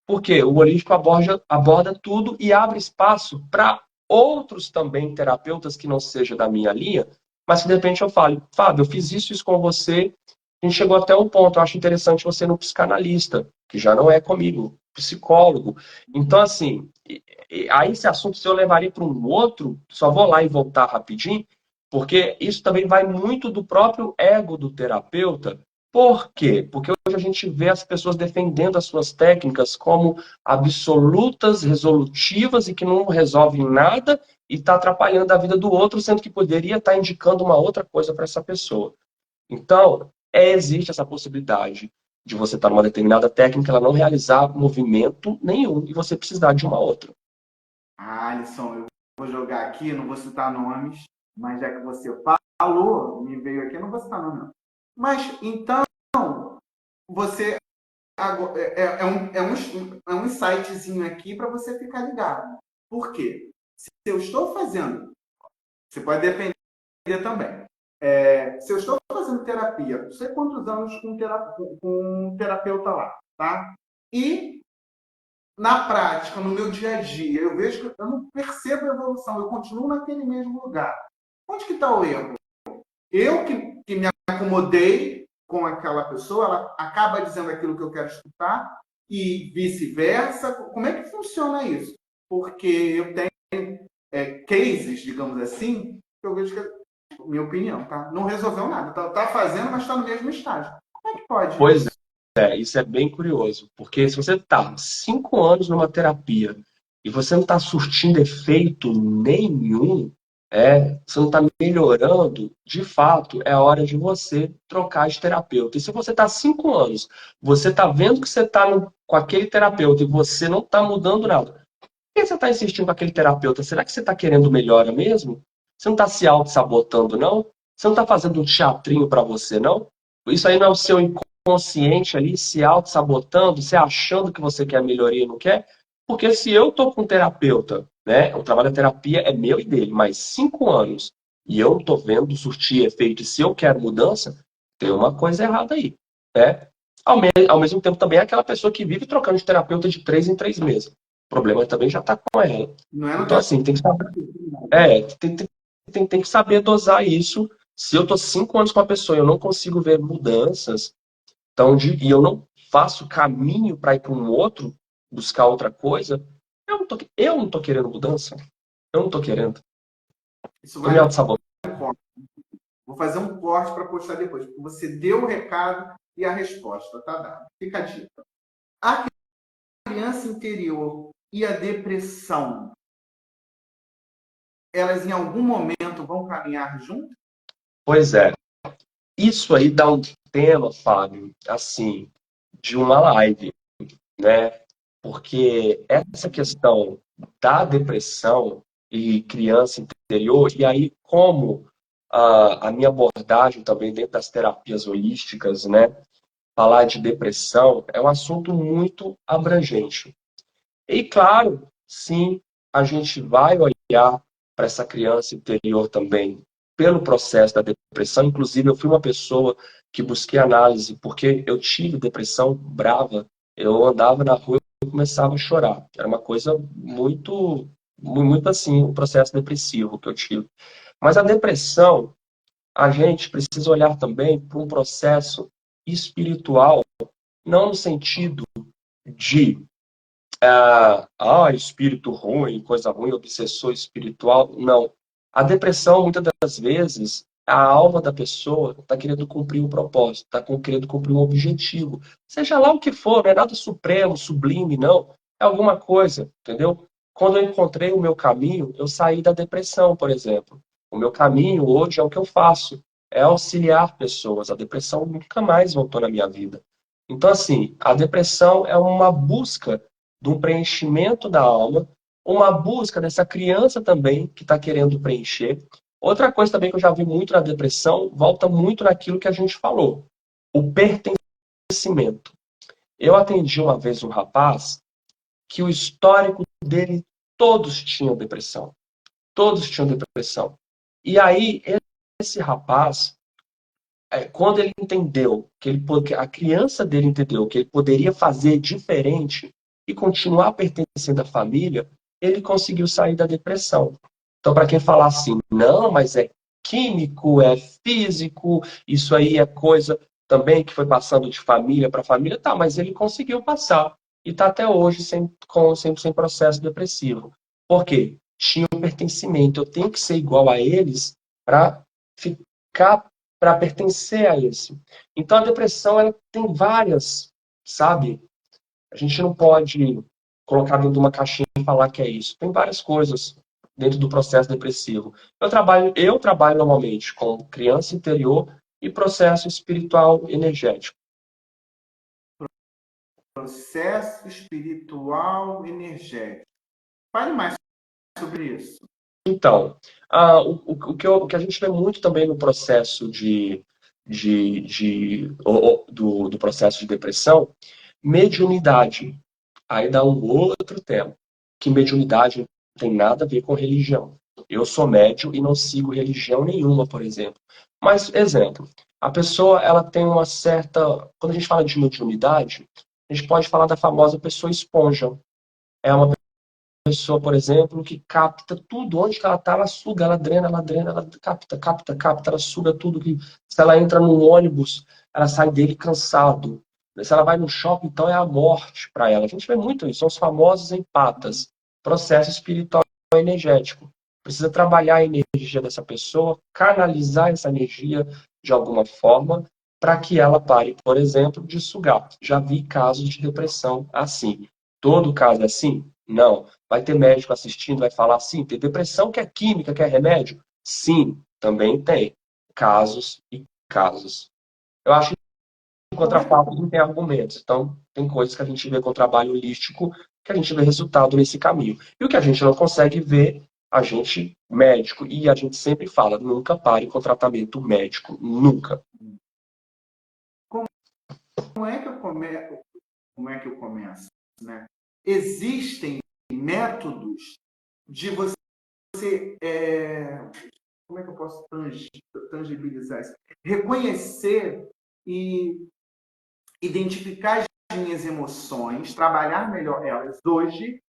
Porque o holístico aborda tudo e abre espaço para outros também terapeutas que não seja da minha linha, mas que de repente eu falo, Fábio, eu fiz isso com você, a gente chegou até um ponto, eu acho interessante você ir no psicanalista, que já não é comigo, psicólogo. Então, assim, aí esse assunto, se eu levaria para um outro, só vou lá e voltar rapidinho, porque isso também vai muito do próprio ego do terapeuta. Por quê? Porque hoje a gente vê as pessoas defendendo as suas técnicas como absolutas, resolutivas e que não resolvem nada e está atrapalhando a vida do outro, sendo que poderia estar indicando uma outra coisa para essa pessoa. Então, existe essa possibilidade de você estar numa determinada técnica, ela não realizar movimento nenhum e você precisar de uma outra. Alisson, eu vou jogar aqui, não vou citar nomes, mas já que você falou, me veio aqui, eu não vou citar nome, não. Mas então, você é um insightzinho aqui para você ficar ligado. Por quê? Se eu estou fazendo, você pode depender também. Se eu estou fazendo terapia, não sei quantos anos com um terapeuta lá, tá? E na prática, no meu dia a dia, eu vejo que eu não percebo a evolução, eu continuo naquele mesmo lugar. Onde que está o erro? Eu que me acomodei com aquela pessoa, ela acaba dizendo aquilo que eu quero escutar e vice-versa. Como é que funciona isso? Porque eu tenho cases, digamos assim, que eu vejo que, minha opinião, tá? Não resolveu nada. Tá fazendo, mas está no mesmo estágio. Como é que pode Pois é. isso? isso é bem curioso, porque se você está 5 anos numa terapia e você não está surtindo efeito nenhum, você não está melhorando, de fato, é a hora de você trocar de terapeuta. E se você está 5 anos, você está vendo que você está com aquele terapeuta e você não está mudando nada, por que você está insistindo com aquele terapeuta? Será que você está querendo melhora mesmo? Você não está se auto-sabotando, não? Você não está fazendo um teatrinho para você, não? Isso aí não é o seu inconsciente ali se auto-sabotando, se achando que você quer melhoria e não quer? Porque se eu estou com um terapeuta, né? O trabalho da terapia é meu e dele, mais 5 anos, e eu não estou vendo surtir efeito, e se eu quero mudança, tem uma coisa errada aí, né? Ao mesmo tempo também é aquela pessoa que vive trocando de terapeuta de 3 em 3 meses. O problema também já está com ela. Não é no Então, assim, tem que saber, tem que saber dosar isso. Se eu tô 5 anos com a pessoa e eu não consigo ver mudanças, então, e eu não faço caminho para ir para um outro, buscar outra coisa, eu não tô querendo mudança. Eu não tô querendo. Isso Tô me vale auto-sabotando. um corte. Vou fazer um corte para postar depois, porque você deu o recado e a resposta tá dada. Fica a dica. A criança interior e a depressão, elas em algum momento vão caminhar juntas? Pois é. Isso aí dá um tema, Fábio, assim, de uma live, né? Porque essa questão da depressão e criança interior, e aí como a minha abordagem também dentro das terapias holísticas, né? Falar de depressão é um assunto muito abrangente. E claro, sim, a gente vai olhar para essa criança interior também pelo processo da depressão. Inclusive, eu fui uma pessoa que busquei análise porque eu tive depressão brava. Eu andava na rua e começava a chorar. Era uma coisa muito assim, um processo depressivo que eu tive. Mas a depressão, a gente precisa olhar também para um processo espiritual, não no sentido de espírito ruim, coisa ruim, obsessor espiritual. Não. A depressão, muitas das vezes, a alma da pessoa está querendo cumprir um propósito, está querendo cumprir um objetivo. Seja lá o que for, não é nada supremo, sublime, não. É alguma coisa, entendeu? Quando eu encontrei o meu caminho, eu saí da depressão, por exemplo. O meu caminho hoje é o que eu faço, é auxiliar pessoas. A depressão nunca mais voltou na minha vida. Então, assim, a depressão é uma busca de um preenchimento da alma, uma busca dessa criança também que está querendo preencher. Outra coisa também que eu já vi muito na depressão, volta muito naquilo que a gente falou, o pertencimento. Eu atendi uma vez um rapaz que o histórico dele, todos tinham depressão. Todos tinham depressão. E aí, esse rapaz, quando ele entendeu que a criança dele entendeu que ele poderia fazer diferente e continuar pertencendo à família, ele conseguiu sair da depressão. Então, para quem falar assim, não, mas é químico, é físico, isso aí é coisa também que foi passando de família para família, tá, mas ele conseguiu passar e está até hoje sem processo depressivo. Por quê? Tinha um pertencimento. Eu tenho que ser igual a eles para ficar para pertencer a esse. Então a depressão ela tem várias, sabe? A gente não pode colocar dentro de uma caixinha e falar que é isso. Tem várias coisas dentro do processo depressivo. Eu trabalho normalmente com criança interior e processo espiritual energético. Processo espiritual energético. Fale mais sobre isso. Então, o que a gente vê muito também no processo do processo de depressão, mediunidade. Aí dá um outro tema, que mediunidade não tem nada a ver com religião. Eu sou médium e não sigo religião nenhuma, por exemplo. Mas, exemplo, a pessoa ela tem uma certa. Quando a gente fala de mediunidade, a gente pode falar da famosa pessoa esponja. É uma pessoa, por exemplo, que capta tudo, onde que ela está, ela suga, ela drena, ela capta, ela suga tudo. Se ela entra num ônibus, ela sai dele cansado. Se ela vai no shopping, então é a morte para ela. A gente vê muito isso, são os famosos empatas, processo espiritual energético. Precisa trabalhar a energia dessa pessoa, canalizar essa energia de alguma forma para que ela pare, por exemplo, de sugar. Já vi casos de depressão assim. Todo caso é assim? Não. Vai ter médico assistindo, vai falar assim, tem depressão que é química, que é remédio? Sim, também tem. Casos e casos. Eu acho que Como contra é que eu, fatos não tem argumentos. Então, tem coisas que a gente vê com o trabalho holístico que a gente vê resultado nesse caminho. E o que a gente não consegue ver, a gente, médico, e a gente sempre fala, nunca pare com tratamento médico. Nunca. como é que eu começo? Como é que eu começo? Né? Existem métodos de você como é que eu posso tangibilizar isso? Reconhecer e identificar as minhas emoções, trabalhar melhor elas hoje,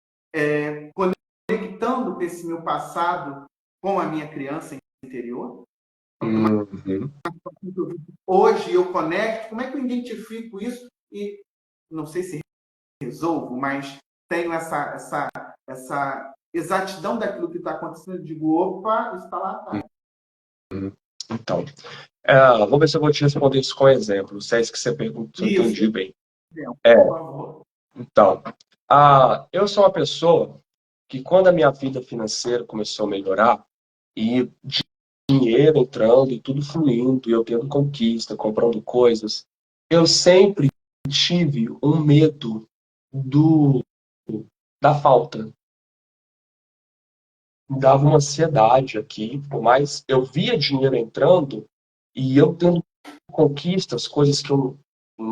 conectando com esse meu passado com a minha criança interior. Uhum. Hoje eu conecto, como é que eu identifico isso e não sei se resolvo, mas tenho essa exatidão daquilo que está acontecendo, eu digo, opa, isso está lá atrás. Então, vou ver se eu vou te responder isso com exemplo. Se é isso que você perguntou, se eu Isso, entendi bem. por favor. Então, eu sou uma pessoa que quando a minha vida financeira começou a melhorar, e dinheiro entrando e tudo fluindo, e eu tendo conquista, comprando coisas, eu sempre tive um medo do da falta. Me dava uma ansiedade aqui, por mais eu via dinheiro entrando e eu tendo conquistas, coisas que eu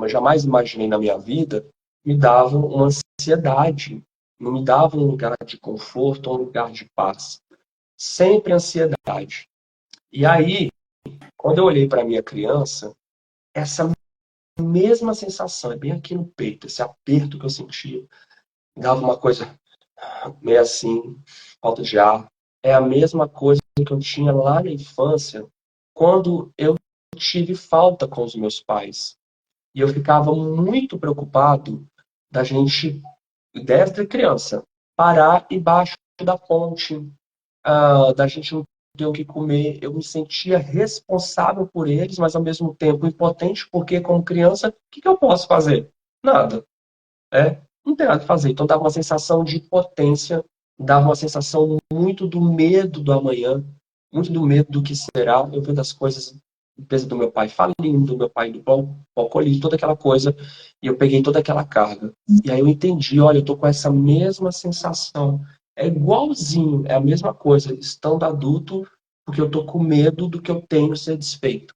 jamais imaginei na minha vida, me davam uma ansiedade, não me davam um lugar de conforto, um lugar de paz. Sempre ansiedade. E aí, quando eu olhei para minha criança, essa mesma sensação, é bem aqui no peito, esse aperto que eu sentia, me dava uma coisa meio assim, falta de ar. É a mesma coisa que eu tinha lá na infância, quando eu tive falta com os meus pais. E eu ficava muito preocupado da gente, desde criança, parar embaixo da ponte, da gente não ter o que comer. Eu me sentia responsável por eles, mas ao mesmo tempo impotente, porque como criança, o que eu posso fazer? Nada. Não tem nada a fazer. Então dava uma sensação de potência, dava uma sensação muito do medo do amanhã, muito do medo do que será. Eu vendo as coisas, o peso do meu pai falindo, meu pai do alcoolismo, toda aquela coisa, e eu peguei toda aquela carga. E aí eu entendi, olha, eu tô com essa mesma sensação. É igualzinho, é a mesma coisa, estando adulto, porque eu tô com medo do que eu tenho ser desfeito.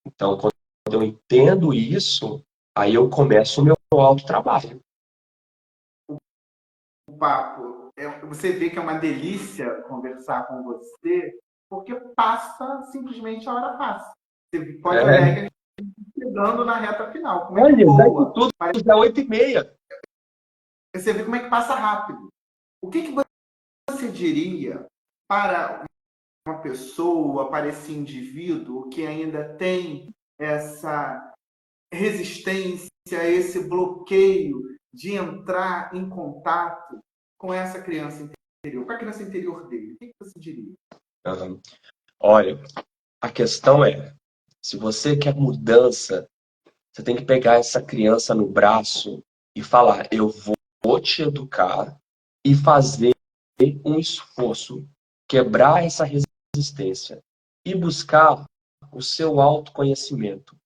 Então, quando eu entendo isso, aí eu começo o meu autotrabalho. O papo, você vê que é uma delícia conversar com você, porque passa, simplesmente a hora passa. Você pode olhar É. e a gente chegando na reta final. Como é que Olha, daqui voa? tudo já é 8h30. Você vê como é que passa rápido. O que você diria para uma pessoa, para esse indivíduo que ainda tem essa resistência, esse bloqueio de entrar em contato com essa criança interior, com a criança interior dele? O que você diria? Aham. Olha, a questão é, se você quer mudança, você tem que pegar essa criança no braço e falar, eu vou te educar e fazer um esforço, quebrar essa resistência e buscar o seu autoconhecimento.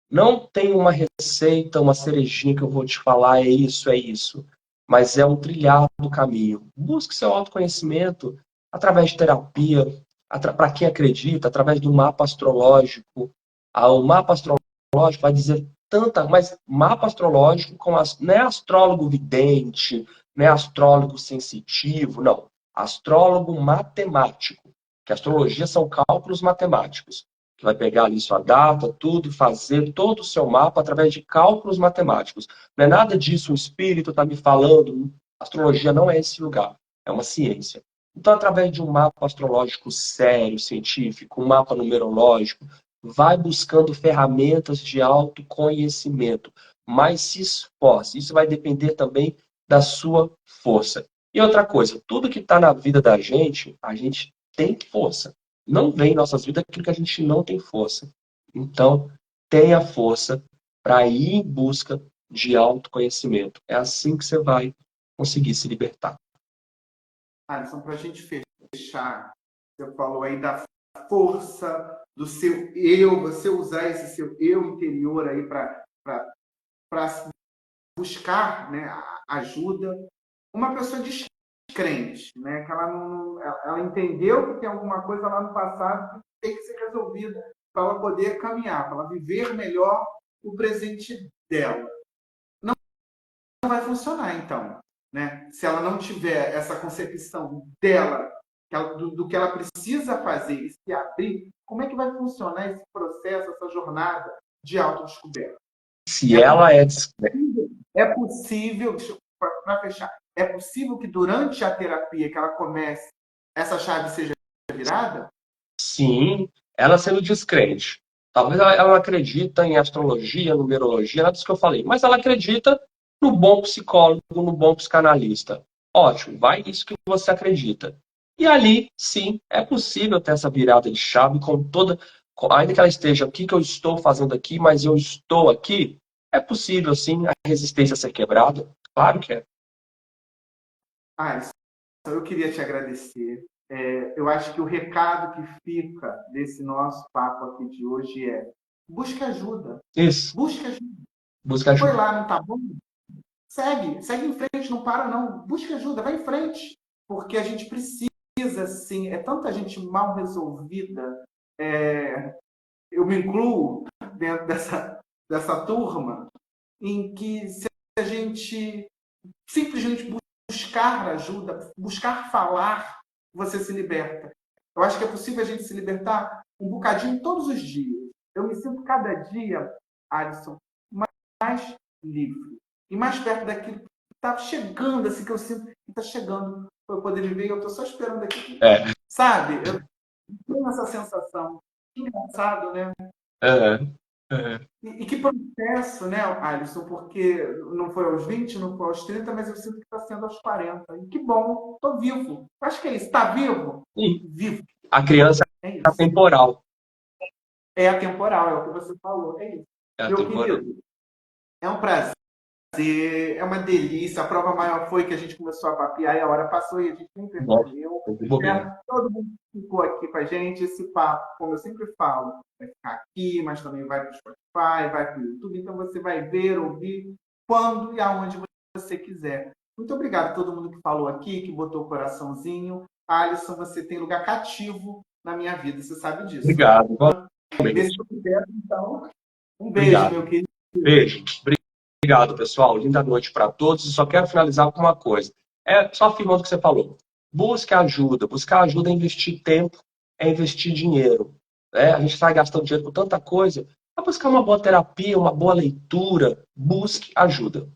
Não tem uma receita, uma cerejinha que eu vou te falar, é isso, é isso. Mas é um trilhar do caminho. Busque seu autoconhecimento através de terapia, para quem acredita, através do mapa astrológico. O mapa astrológico vai dizer tanta, mas mapa astrológico não é astrólogo vidente, não é astrólogo sensitivo, não. Astrólogo matemático, que astrologia são cálculos matemáticos que vai pegar ali sua data, tudo, fazer todo o seu mapa através de cálculos matemáticos. Não é nada disso, o espírito está me falando. Astrologia não é esse lugar, é uma ciência. Então, através de um mapa astrológico sério, científico, um mapa numerológico, vai buscando ferramentas de autoconhecimento, mas se esforce. Isso vai depender também da sua força. E outra coisa, tudo que está na vida da gente, a gente tem força. Não vem em nossas vidas aquilo que a gente não tem força. Então, tenha força para ir em busca de autoconhecimento. É assim que você vai conseguir se libertar. Alisson, para a gente fechar, você falou aí da força do seu eu, você usar esse seu eu interior aí para buscar, né, ajuda. Uma pessoa descrente, né, que ela entendeu que tem alguma coisa lá no passado que tem que ser resolvida para ela poder caminhar, para ela viver melhor o presente dela. Não vai funcionar, então, né? Se ela não tiver essa concepção dela, do que ela precisa fazer e se abrir, como é que vai funcionar esse processo, essa jornada de autodescoberta? Se ela é É possível, para fechar, é possível que durante a terapia que ela comece, essa chave seja virada? sim, ela sendo descrente. Talvez ela não acredita em astrologia, numerologia, nada disso que eu falei, mas ela acredita no bom psicólogo, no bom psicanalista. Ótimo, vai isso que você acredita. E ali, sim, é possível ter essa virada de chave com toda. Ainda que ela esteja, o que eu estou fazendo aqui, mas eu estou aqui, é possível, sim, a resistência ser quebrada. Claro que é. Ah, eu queria te agradecer. Eu acho que o recado que fica desse nosso papo aqui de hoje é: busque ajuda. Isso, Busque ajuda. busca Foi ajuda. lá, não tá bom? Segue em frente, não para não. Busque ajuda, vai em frente. Porque a gente precisa, sim, é tanta gente mal resolvida. Eu me incluo dentro dessa turma, em que se a gente simplesmente buscar ajuda, buscar falar, você se liberta. Eu acho que é possível a gente se libertar um bocadinho todos os dias. Eu me sinto cada dia, Alisson, mais livre e mais perto daquilo que está chegando, assim, que eu sinto que está chegando para eu poder viver. Eu estou só esperando aqui, É. sabe? Eu tenho essa sensação. Engraçado, né? Uhum. Uhum. E que processo, né, Alisson? Porque não foi aos 20, não foi aos 30, mas eu sinto que está sendo aos 40. E que bom, estou vivo. Acho que é isso. Está vivo? E Vivo. a criança É é isso. atemporal. É atemporal, é o que você falou. É isso. É Meu atemporal. querido, é um prazer, é uma delícia. A prova maior foi que a gente começou a papear e a hora passou e a gente nem Nossa, percebeu. eu vou bobeira. Espero que todo mundo que ficou aqui com a gente. Esse papo, como eu sempre falo, vai ficar aqui, mas também vai para o Spotify, vai para o YouTube. Então você vai ver, ouvir quando e aonde você quiser. Muito obrigado a todo mundo que falou aqui, que botou o coraçãozinho. Alisson, você tem lugar cativo na minha vida, você sabe disso, né? Obrigado. Igualmente. Nesse projeto, então, um beijo, Obrigado. meu querido. Beijo. Obrigado, pessoal. Linda noite para todos. E só quero finalizar com uma coisa. É só afirmando o que você falou. Busque ajuda. Buscar ajuda é investir tempo, é investir dinheiro. A gente está gastando dinheiro com tanta coisa. Vai buscar uma boa terapia, uma boa leitura. Busque ajuda.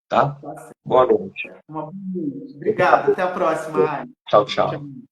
Tá? Tá certo. Boa noite. Uma boa noite. Obrigado. Até a próxima. Ai. Tchau, Tchau. tchau.